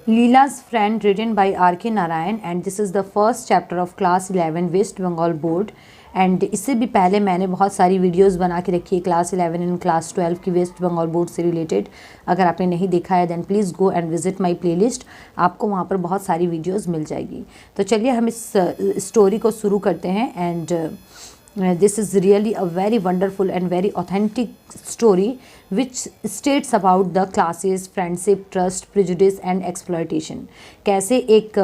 Leela's Friend, written by R.K. Narayan, and this is the first chapter of Class 11 West Bengal Board. And इससे भी पहले मैंने बहुत सारी वीडियोस बना के रखी है क्लास 11 एंड क्लास 12 की वेस्ट बंगाल बोर्ड से रिलेटेड। अगर आपने नहीं देखा है then please go and visit my playlist, आपको वहाँ पर बहुत सारी वीडियोस मिल जाएगी। तो चलिए हम इस स्टोरी को शुरू करते हैं। And this is really a very wonderful and very authentic story which states about the classes, friendship, trust, prejudice and exploitation। कैसे एक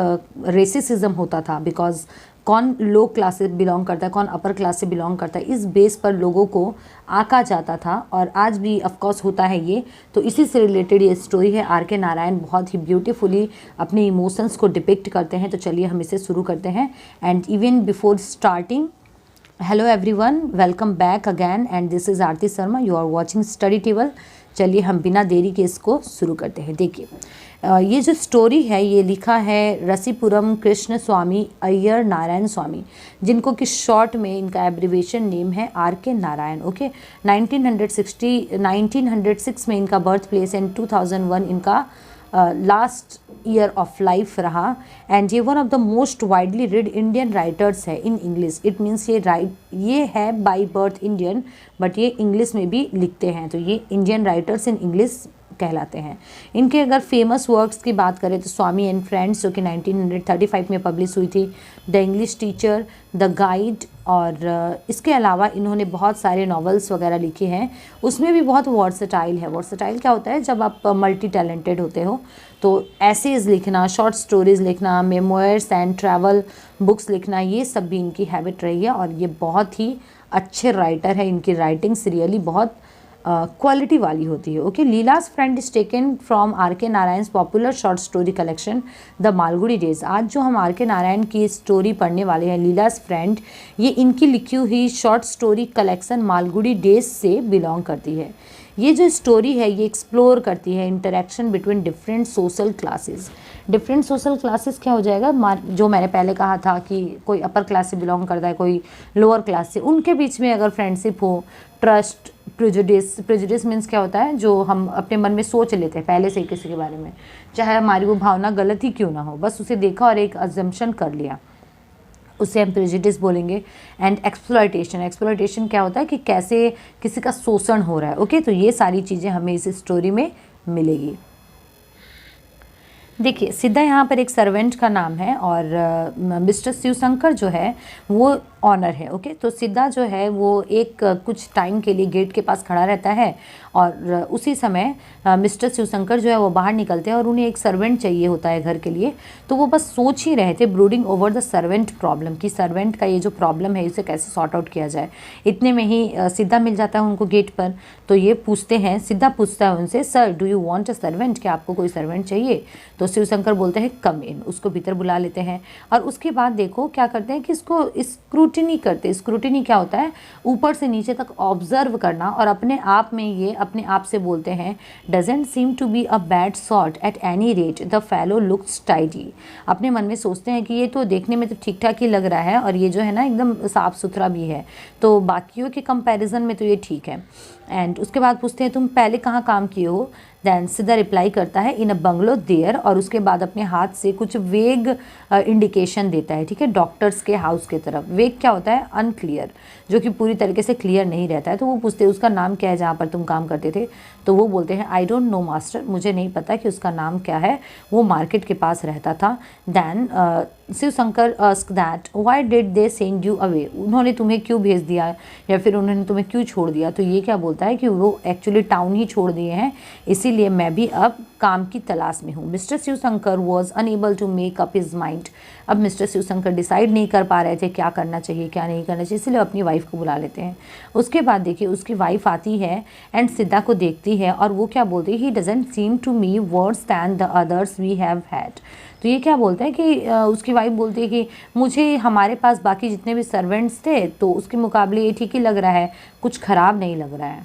रेसिज्म होता था, बिकॉज कौन लो क्लास से बिलोंग करता है, कौन अपर क्लास से बिलोंग करता है, इस बेस पर लोगों को आका जाता था और आज भी ऑफकोर्स होता है ये। तो इसी से रिलेटेड ये स्टोरी है। आर के नारायण बहुत ही ब्यूटीफुली अपने इमोशंस को डिपिक्ट करते हैं। तो चलिए हम इसे शुरू करते हैं। And even before starting, hello everyone, welcome back again and this is Aarti Sharma, you are watching study table. चलिए हम बिना देरी के इसको शुरू करते हैं। देखिए ये जो स्टोरी है ये लिखा है रसीपुरम कृष्ण स्वामी अय्यर नारायण स्वामी, जिनको कि शॉर्ट में इनका एब्रीवेशन नेम है आर के नारायण। ओके, 1906 में इनका बर्थ प्लेस एंड 2001 इनका लास्ट ईयर ऑफ लाइफ रहा। एंड ये one of the most widely read Indian writers है इन इंग्लिश। इट मीन्स ये है बाय बर्थ इंडियन, बट ये इंग्लिश में भी लिखते हैं, तो ये इंडियन राइटर्स इन इंग्लिश कहलाते हैं। इनके अगर फेमस वर्क्स की बात करें तो स्वामी एंड फ्रेंड्स, जो कि 1935 में पब्लिश हुई थी, the English teacher, the guide, और इसके अलावा इन्होंने बहुत सारे नॉवेल्स वगैरह लिखे हैं। उसमें भी बहुत वर्सटाइल है। वर्सटाइल क्या होता है? जब आप मल्टी टैलेंटेड होते हो तो एसेज लिखना, शॉर्ट स्टोरीज लिखना, मेमोयर्स एंड ट्रैवल बुक्स लिखना, ये सब भी इनकी हैबिट रही है। और ये बहुत ही अच्छे राइटर है। इनकी राइटिंग्स रियली बहुत क्वालिटी वाली होती है। Okay, Leela's friend is taken from R के Narayan popular short story collection the Malgudi days. आज जो हम आर के नारायण की स्टोरी पढ़ने वाले हैं, लीलाज फ्रेंड, ये इनकी लिखी हुई short story collection Malgudi days से बिलोंग करती है। ये जो स्टोरी है ये एक्सप्लोर करती है interaction between different social classes. Different social classes क्या हो जाएगा? जो मैंने पहले कहा था कि कोई अपर क्लास से बिलोंग करता है, कोई लोअर क्लास से, उनके बीच में अगर फ्रेंडशिप हो, ट्रस्ट, प्रेजुडिस मीन्स क्या होता है? जो हम अपने मन में सोच लेते हैं पहले से ही किसी के बारे में, चाहे हमारी वो भावना गलत ही क्यों ना हो, बस उसे देखा और एक अजम्पशन कर लिया, उसे हम प्रेजुडिस बोलेंगे। एंड एक्सप्लॉयटेशन क्या होता है कि कैसे किसी का शोषण हो रहा है। ओके, तो ये सारी चीज़ें हमें इस स्टोरी में मिलेगी। देखिए सिद्धा यहाँ पर एक सर्वेंट का नाम है और मिस्टर शिवशंकर जो है वो ऑनर है। ओके, तो सिद्धा जो है वो एक कुछ टाइम के लिए गेट के पास खड़ा रहता है और उसी समय मिस्टर शिवशंकर जो है वो बाहर निकलते हैं और उन्हें एक सर्वेंट चाहिए होता है घर के लिए। तो वो बस सोच ही रहे थे, brooding over the servant problem, कि सर्वेंट का ये जो प्रॉब्लम है इसे कैसे सॉर्ट आउट किया जाए। इतने में ही सिद्धा मिल जाता है उनको गेट पर। तो ये पूछते हैं, सिद्धा पूछता है उनसे, sir do you want a servant, क्या आपको कोई सर्वेंट चाहिए? तो शिवशंकर बोलते हैं कम इन, उसको भीतर बुला लेते हैं। और उसके बाद देखो क्या करते हैं कि इसको स्क्रूटिनी करते। स्क्रूटिनी क्या होता है? ऊपर से नीचे तक ऑब्जर्व करना। और अपने आप में ये अपने आप से बोलते हैं, doesn't seem to be a bad sort at any rate, the fellow looks tidy. अपने मन में सोचते हैं कि ये तो देखने में तो ठीक ठाक ही लग रहा है और ये जो है ना एकदम साफ़ सुथरा भी है, तो बाकियों के कंपैरिजन में तो ये ठीक है। एंड उसके बाद पूछते हैं तुम पहले कहाँ काम किए हो? दैन सिद्धा रिप्लाई करता है इन अ बंगलो देयर, और उसके बाद अपने हाथ से कुछ वेग इंडिकेशन देता है, ठीक है, डॉक्टर्स के हाउस की तरफ। वेग क्या होता है? अनक्लियर, जो कि पूरी तरीके से क्लियर नहीं रहता है। तो वो पूछते हैं उसका नाम क्या है जहाँ पर तुम काम करते थे? तो वो बोलते हैं आई डोंट नो मास्टर, मुझे नहीं पता कि उसका नाम क्या है, वो मार्केट के पास रहता था। Then Shivshankar ask that why did they send you away, उन्होंने तुम्हें क्यों भेज दिया या फिर उन्होंने तुम्हें क्यों छोड़ दिया? तो ये क्या बोलता है कि वो एक्चुअली टाउन ही छोड़ दिए हैं, इसीलिए मैं भी अब काम की तलाश में हूँ। Mister Shivshankar was unable to make up his mind. अब मिस्टर शिवशंकर डिसाइड नहीं कर पा रहे थे क्या करना चाहिए क्या नहीं करना चाहिए, इसलिए अपनी वाइफ को बुला लेते हैं। उसके बाद देखिए उसकी वाइफ आती है एंड सिद्धा को देखती है और वो क्या बोलती है, he doesn't seem to me worse than the others we have had. तो ये क्या बोलते हैं कि उसकी वाइफ बोलती है कि मुझे हमारे पास बाकी जितने भी सर्वेंट्स थे तो उसके मुकाबले ये ठीक ही लग रहा है, कुछ ख़राब नहीं लग रहा है।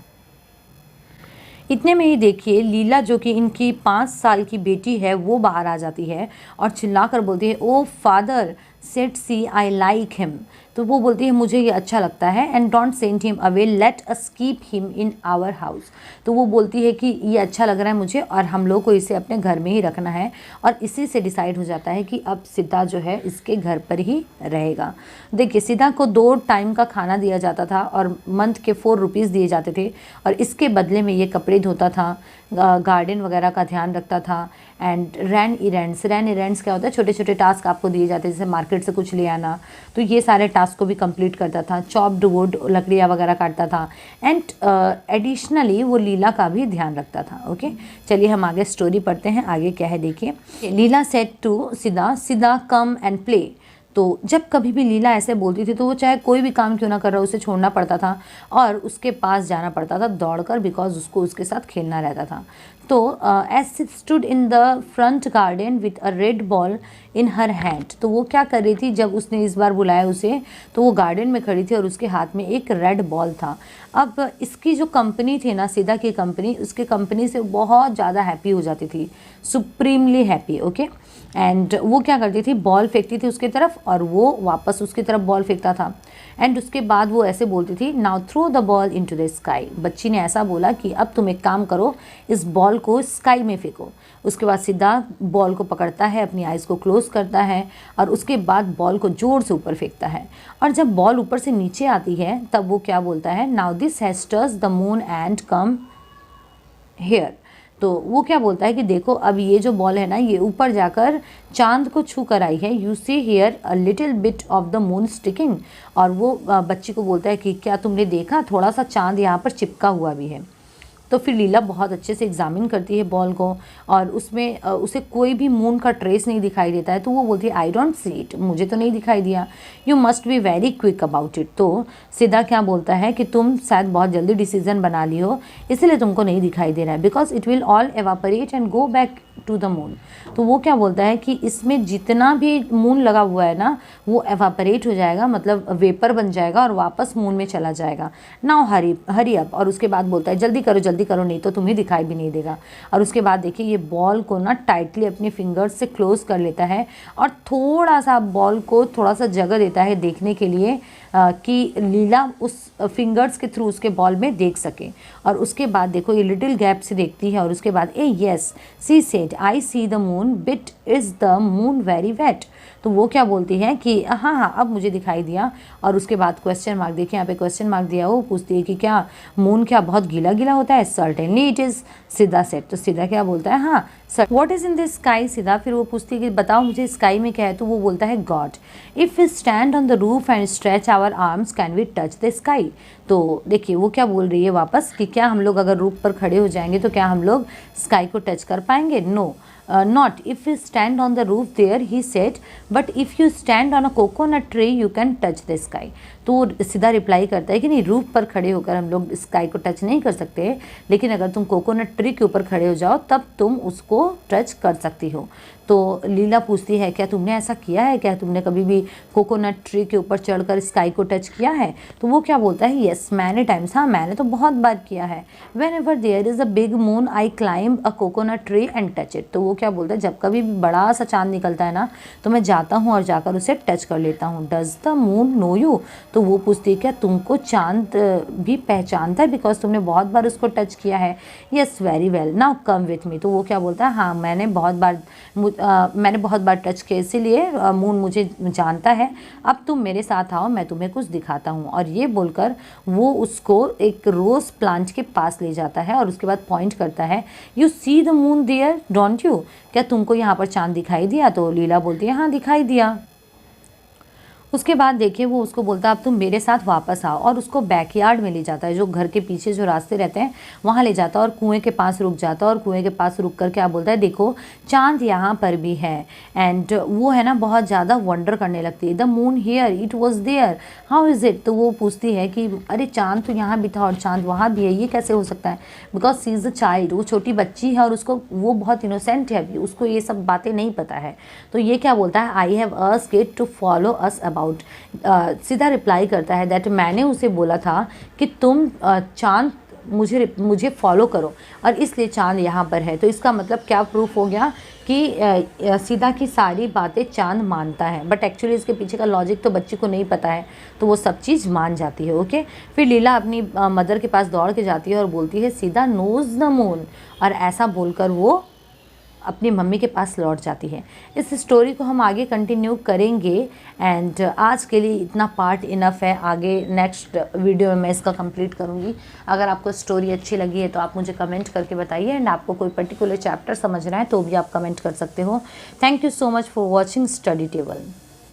इतने में ही देखिए लीला जो कि इनकी 5 साल की बेटी है वो बाहर आ जाती है और चिल्लाकर बोलती है, oh father said she I like him, तो वो बोलती है मुझे ये अच्छा लगता है, and don't send him away, let us keep him in our house, तो वो बोलती है कि ये अच्छा लग रहा है मुझे और हम लोग को इसे अपने घर में ही रखना है, और इसी से डिसाइड हो जाता है कि अब सिद्धा जो है इसके घर पर ही रहेगा। देखिए सिद्धा को 2 टाइम का खाना दिया जाता था और मंथ के 4 रुपीज़ दिए जाते थे, और इसके बदले में ये कपड़े धोता था, गार्डन वगैरह का ध्यान रखता था, एंड रैन इरेंट्स क्या होता है, छोटे छोटे टास्क आपको दिए जाते हैं, जैसे मार्केट से कुछ ले आना, तो ये सारे टास्क को भी कंप्लीट करता था, चॉप्ड वुड लकड़ियाँ वगैरह काटता था, एंड एडिशनली वो लीला का भी ध्यान रखता था। ओके, चलिए हम आगे स्टोरी पढ़ते हैं, आगे क्या है देखिए। लीला सेड टू सिद्धा, सिद्धा कम एंड प्ले, तो जब कभी भी लीला ऐसे बोलती थी तो वो चाहे कोई भी काम क्यों ना कर रहा, उसे छोड़ना पड़ता था और उसके पास जाना पड़ता था दौड़कर, बिकॉज उसको उसके साथ खेलना रहता था। तो as she stood in the front garden with a red ball in her hand, तो वो क्या कर रही थी, जब उसने इस बार बुलाया उसे तो वो गार्डन में खड़ी थी और उसके हाथ में एक रेड बॉल था। अब इसकी जो कंपनी थी ना, सिद्धा की कंपनी, उसके कंपनी से बहुत ज़्यादा हैप्पी हो जाती थी, सुप्रीमली हैप्पी। ओके, एंड वो क्या करती थी, बॉल फेंकती थी उसकी तरफ और वो वापस उसकी तरफ बॉल फेंकता था, एंड उसके बाद वो ऐसे बोलती थी, now throw the ball into the sky. बच्ची ने ऐसा बोला कि अब तुम एक काम करो, इस बॉल को स्काई में फेंको। उसके बाद सिद्धार्थ बॉल को पकड़ता है, अपनी आइज़ को क्लोज करता है और उसके बाद बॉल को ज़ोर से ऊपर फेंकता है, और जब बॉल ऊपर से नीचे आती है तब वो क्या बोलता है, now this has touched the moon and come here. तो वो क्या बोलता है कि देखो अब ये जो बॉल है ना, ये ऊपर जाकर चांद को छू कर आई है, you see here a little bit of the moon sticking. और वो बच्ची को बोलता है कि क्या तुमने देखा, थोड़ा सा चांद यहाँ पर चिपका हुआ भी है। तो फिर लीला बहुत अच्छे से एग्जामिन करती है बॉल को और उसमें उसे कोई भी मून का ट्रेस नहीं दिखाई देता है, तो वो बोलती है आई डोंट सी इट, मुझे तो नहीं दिखाई दिया, you must be very quick about it. तो सिद्धा क्या बोलता है कि तुम शायद बहुत जल्दी डिसीजन बना ली हो, इसलिए तुमको नहीं दिखाई दे रहा है, because it will all evaporate and go back to the moon. तो वो क्या बोलता है कि इसमें जितना भी मून लगा हुआ है ना, वो एवापोरेट हो जाएगा, मतलब वेपर बन जाएगा और वापस मून में चला जाएगा। नाउ हरी अप, और उसके बाद बोलता है जल्दी करो नहीं तो तुम्हें दिखाई भी नहीं देगा। और उसके बाद देखिए ये बॉल को ना टाइटली अपने फिंगर्स से क्लोज कर लेता है और थोड़ा सा बॉल को थोड़ा सा जगह देता है देखने के लिए कि लीला उस फिंगर्स के थ्रू उसके बॉल में देख सके। और उसके बाद देखो ये लिटिल गैप से देखती है और उसके बाद ah yes she said I see the moon bit is the moon very wet. तो वो क्या बोलती है कि हाँ अब मुझे दिखाई दिया। और उसके बाद क्वेश्चन मार्क, देखिए यहाँ पे क्वेश्चन मार्क दिया, वो पूछती है कि क्या मून क्या बहुत गीला गीला होता है, सर्टेनली इट इज़, सिद्धा सेट। तो सिद्धा क्या बोलता है, हाँ sir, what is in the sky. सिद्धा फिर वो पूछती है कि बताओ मुझे स्काई में क्या है। तो वो बोलता है God, if we stand on the roof and stretch our arms can we touch the sky. तो देखिए वो क्या बोल रही है वापस कि क्या हम लोग अगर रूफ पर खड़े हो जाएंगे तो क्या हम लोग स्काई को टच कर पाएंगे। No not if you stand on the roof there, he said, but if you stand on a coconut tree you can touch the sky। तो सीधा रिप्लाई करता है कि नहीं, रूफ पर खड़े होकर हम लोग स्काई को टच नहीं कर सकते, लेकिन अगर तुम कोकोनट ट्री के ऊपर खड़े हो जाओ तब तुम उसको टच कर सकती हो। तो लीला पूछती है क्या तुमने ऐसा किया है, क्या तुमने कभी भी कोकोनट ट्री के ऊपर चढ़कर स्काई को टच किया है। तो वो क्या बोलता है, यस मैनी टाइम्स, हाँ मैंने तो बहुत बार किया है। Whenever there is a big moon I climb a coconut tree and touch it. तो वो क्या बोलता है, जब कभी भी बड़ा सा चांद निकलता है ना तो मैं जाता हूँ और जाकर उसे टच कर लेता हूँ। Does the moon know you. तो वो पूछती है क्या तुमको चांद भी पहचानता है, बिकॉज तुमने बहुत बार उसको टच किया है। Yes very well, now come with me. तो वो क्या बोलता है, हाँ मैंने बहुत बार टच किया, इसीलिए मून मुझे जानता है, अब तुम मेरे साथ आओ, मैं तुम्हें कुछ दिखाता हूँ। और ये बोलकर वो उसको एक रोज़ प्लांट के पास ले जाता है और उसके बाद पॉइंट करता है, you see the moon there don't you, क्या तुमको यहाँ पर चांद दिखाई दिया। तो लीला बोलती है हाँ दिखाई दिया। उसके बाद देखिए वो उसको बोलता है अब तुम मेरे साथ वापस आओ, और उसको बैकयार्ड में ले जाता है, जो घर के पीछे जो रास्ते रहते हैं वहाँ ले जाता है और कुएं के पास रुक जाता है। और कुएं के पास रुक कर क्या बोलता है, देखो चांद यहाँ पर भी है। एंड वो है ना बहुत ज़्यादा वंडर करने लगती है, the moon here it was there how is it. तो वो पूछती है कि अरे चांद तो यहाँ भी था और चांद वहाँ भी है, ये कैसे हो सकता है। Because she is a child, वो छोटी बच्ची है और उसको वो बहुत इनोसेंट है, उसको ये सब बातें नहीं पता है। तो ये क्या बोलता है, I have asked it to follow us about. सीधा रिप्लाई करता है दैट मैंने उसे बोला था कि तुम चांद मुझे फॉलो करो, और इसलिए चाँद यहाँ पर है। तो इसका मतलब क्या प्रूफ हो गया कि सीता की सारी बातें चाँद मानता है, बट एक्चुअली इसके पीछे का लॉजिक तो बच्ची को नहीं पता है, तो वो सब चीज़ मान जाती है। ओके, फिर लीला अपनी मदर के पास दौड़ के जाती है और बोलती है सीता नोज़ द मून, और ऐसा बोलकर वो अपनी मम्मी के पास लौट जाती है। इस स्टोरी को हम आगे कंटिन्यू करेंगे, एंड आज के लिए इतना पार्ट इनफ है। आगे नेक्स्ट वीडियो में मैं इसका कंप्लीट करूँगी। अगर आपको स्टोरी अच्छी लगी है तो आप मुझे कमेंट करके बताइए, एंड आपको कोई पर्टिकुलर चैप्टर समझना है तो भी आप कमेंट कर सकते हो। Thank you so much for watching study table.